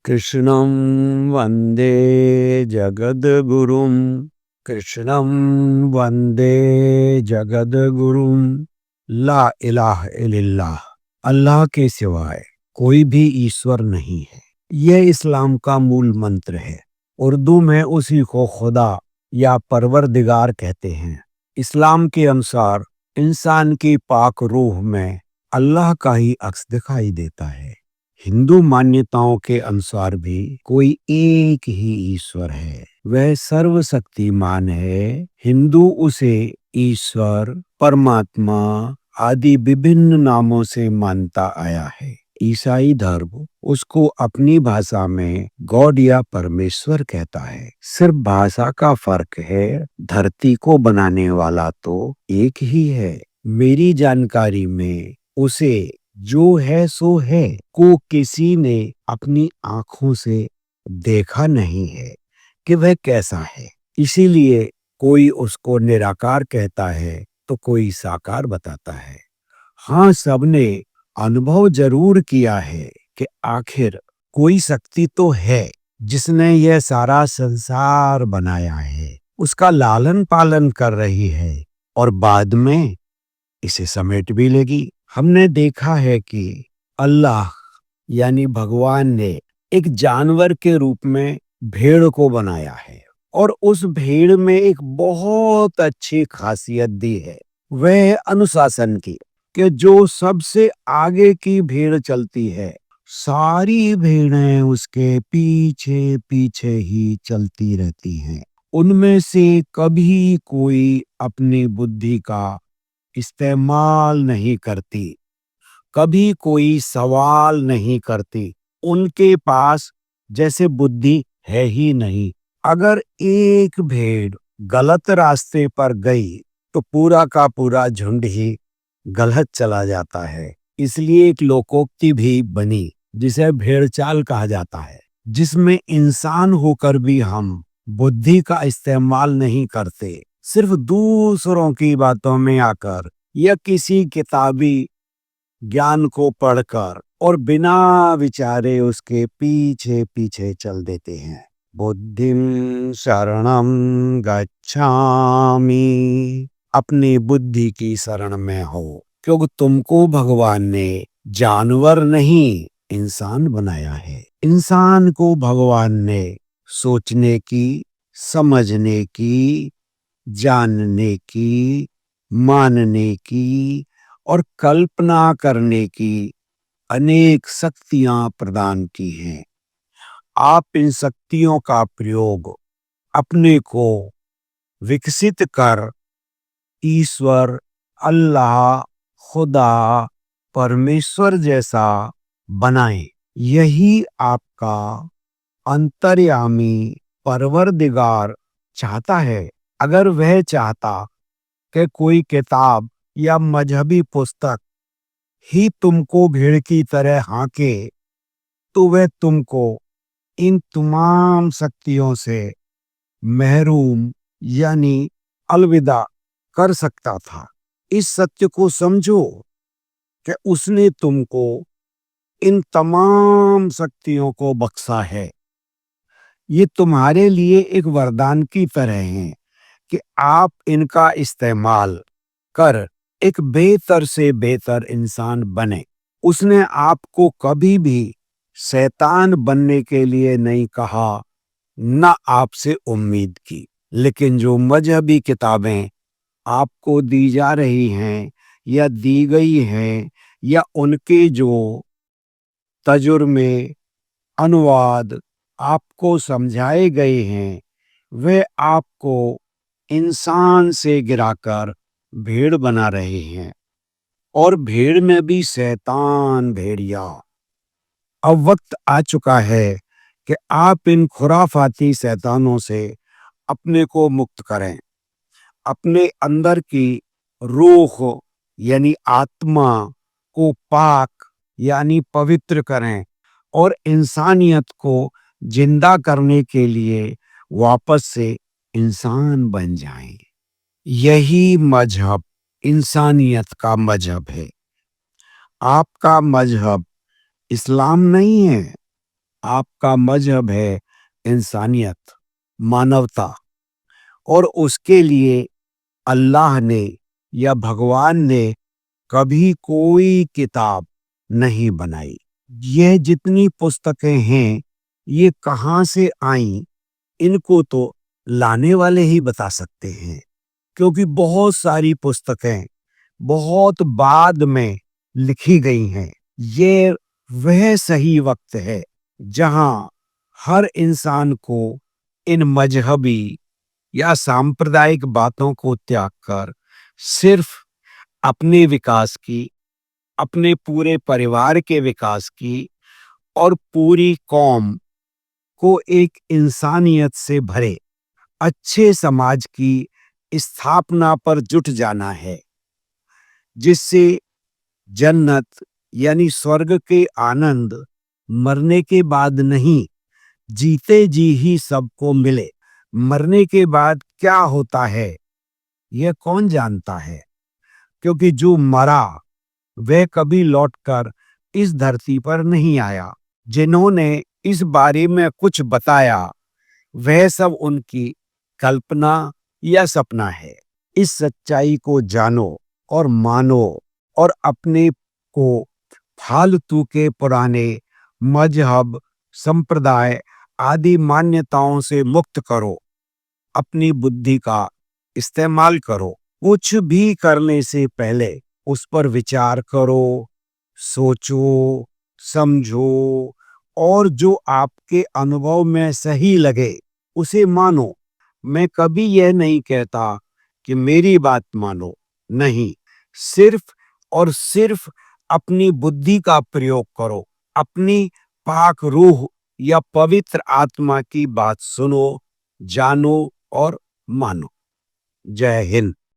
कृष्णं वन्दे जगद्गुरुं कृष्णं वन्दे जगद्गुरुं। ला इलाहा इल्लल्लाह, अल्लाह के सिवाय कोई भी ईश्वर नहीं है। यह इस्लाम का मूल मंत्र है। उर्दू में उसी को खुदा या परवरदिगार कहते हैं। इस्लाम के अनुसार इंसान की पाक रूह में अल्लाह का ही अक्स दिखाई देता है। हिंदू मान्यताओं के अनुसार भी कोई एक ही ईश्वर है, वह सर्वशक्तिमान है। हिंदू उसे ईश्वर, परमात्मा आदि विभिन्न नामों से मानता आया है। ईसाई धर्म उसको अपनी भाषा में गॉड या परमेश्वर कहता है। सिर्फ भाषा का फर्क है, धरती को बनाने वाला तो एक ही है। मेरी जानकारी में उसे जो है सो है को किसी ने अपनी आंखों से देखा नहीं है कि वह कैसा है। इसीलिए कोई उसको निराकार कहता है तो कोई साकार बताता है। हाँ, सबने अनुभव जरूर किया है कि आखिर कोई शक्ति तो है जिसने यह सारा संसार बनाया है, उसका लालन पालन कर रही है और बाद में इसे समेट भी लेगी। हमने देखा है कि अल्लाह यानी भगवान ने एक जानवर के रूप में भेड़ को बनाया है और उस भेड़ में एक बहुत अच्छी खासियत दी है, वह अनुशासन की, कि जो सबसे आगे की भेड़ चलती है, सारी भेड़ें उसके पीछे पीछे ही चलती रहती हैं। उनमें से कभी कोई अपनी बुद्धि का इस्तेमाल नहीं करती, कभी कोई सवाल नहीं करती। उनके पास जैसे बुद्धि है ही नहीं। अगर एक भेड़ गलत रास्ते पर गई तो पूरा का पूरा झुंड ही गलत चला जाता है। इसलिए एक लोकोक्ति भी बनी जिसे भेड़चाल कहा जाता है, जिसमें इंसान होकर भी हम बुद्धि का इस्तेमाल नहीं करते, सिर्फ दूसरों की बातों में आकर या किसी किताबी ज्ञान को पढ़कर और बिना विचारे उसके पीछे पीछे चल देते हैं। बुद्धिं शरणं गच्छामि, अपनी बुद्धि की शरण में हो, क्योंकि तुमको भगवान ने जानवर नहीं इंसान बनाया है। इंसान को भगवान ने सोचने की, समझने की, जानने की, मानने की और कल्पना करने की अनेक शक्तियां प्रदान की हैं। आप इन शक्तियों का प्रयोग अपने को विकसित कर ईश्वर, अल्लाह, खुदा, परमेश्वर जैसा बनाएं। यही आपका अंतर्यामी परवरदिगार चाहता है। अगर वह चाहता कि कोई किताब या मजहबी पुस्तक ही तुमको भेड़ की तरह हांके, तो वह तुमको इन तमाम शक्तियों से महरूम यानी अलविदा कर सकता था। इस सत्य को समझो कि उसने तुमको इन तमाम शक्तियों को बख्शा है। ये तुम्हारे लिए एक वरदान की तरह हैं कि आप इनका इस्तेमाल कर एक बेहतर से बेहतर इंसान बने। उसने आपको कभी भी शैतान बनने के लिए नहीं कहा, न आपसे उम्मीद की। लेकिन जो मजहबी किताबें आपको दी जा रही हैं या दी गई हैं या उनके जो तर्जुमे, अनुवाद आपको समझाए गए हैं, वे आपको इंसान से गिराकर भेड़ बना रहे हैं। और भेड़ में भी शैतान भेड़िया। अब वक्त आ चुका है कि आप इन खुराफाती शैतानों से अपने को मुक्त करें, अपने अंदर की रूह यानी आत्मा को पाक यानी पवित्र करें और इंसानियत को जिंदा करने के लिए वापस से इंसान बन जाएं। यही मजहब इंसानियत का मजहब है। आपका मजहब इस्लाम नहीं है, आपका मजहब है इंसानियत, मानवता, और उसके लिए अल्लाह ने या भगवान ने कभी कोई किताब नहीं बनाई। यह जितनी पुस्तकें हैं, ये कहाँ से आईं, इनको तो लाने वाले ही बता सकते हैं, क्योंकि बहुत सारी पुस्तकें बहुत बाद में लिखी गई हैं। ये वह सही वक्त है जहां हर इंसान को इन मजहबी या सांप्रदायिक बातों को त्याग कर सिर्फ अपने विकास की, अपने पूरे परिवार के विकास की और पूरी कौम को एक इंसानियत से भरे अच्छे समाज की स्थापना पर जुट जाना है, जिससे जन्नत यानी स्वर्ग के आनंद मरने के बाद नहीं, जीते जी ही सबको मिले। मरने के बाद क्या होता है यह कौन जानता है, क्योंकि जो मरा वह कभी लौटकर इस धरती पर नहीं आया। जिन्होंने इस बारे में कुछ बताया वह सब उनकी कल्पना या सपना है। इस सच्चाई को जानो और मानो और अपने को फालतू के पुराने मजहब, संप्रदाय आदि मान्यताओं से मुक्त करो। अपनी बुद्धि का इस्तेमाल करो। कुछ भी करने से पहले उस पर विचार करो, सोचो, समझो, और जो आपके अनुभव में सही लगे उसे मानो। मैं कभी यह नहीं कहता कि मेरी बात मानो, नहीं, सिर्फ और सिर्फ अपनी बुद्धि का प्रयोग करो। अपनी पाक रूह या पवित्र आत्मा की बात सुनो, जानो और मानो। जय हिंद।